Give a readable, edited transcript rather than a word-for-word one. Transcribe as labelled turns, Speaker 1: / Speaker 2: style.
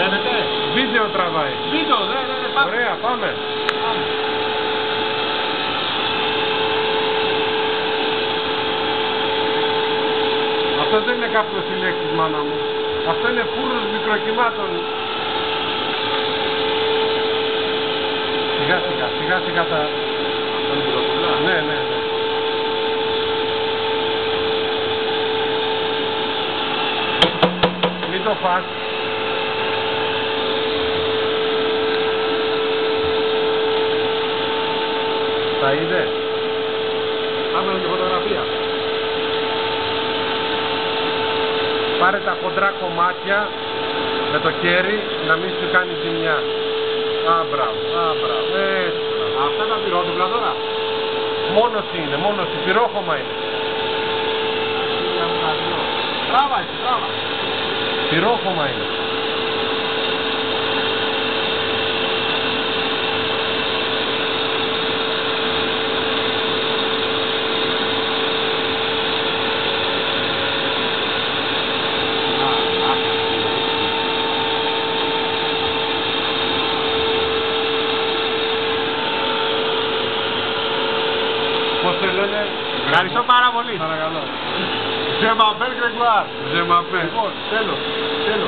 Speaker 1: Φαίνεται.
Speaker 2: Βίντεο τραβάει.
Speaker 1: Βίντεο, ναι, πάμε.
Speaker 2: Ωραία, πάμε. Αυτό δεν είναι κάποιος συλλέκτης, μάνα μου. Αυτό είναι φούρνος μικροκυμάτων. Σιγά σιγά θα...
Speaker 1: Αυτό είναι πυροτουλά.
Speaker 2: Ναι. Μην το φας. Τα είδες.
Speaker 1: Πάμε με τη φωτογραφία.
Speaker 2: Πάρε τα χοντρά κομμάτια με το χέρι να μην σου κάνει ζημιά. Μπράβο.
Speaker 1: Αυτά τα πυρότουλα τώρα.
Speaker 2: Μόνος είναι, πυρόχωμα είναι.
Speaker 1: Τράβα εσύ, τράβα.
Speaker 2: Πυρόχωμα είναι. Πώς το λένε?
Speaker 1: Ευχαριστώ πάρα πολύ.
Speaker 2: Παρακαλώ.
Speaker 1: Je m'appelle Grégoire.
Speaker 2: Je m'appelle.
Speaker 1: Λοιπόν, τέλος.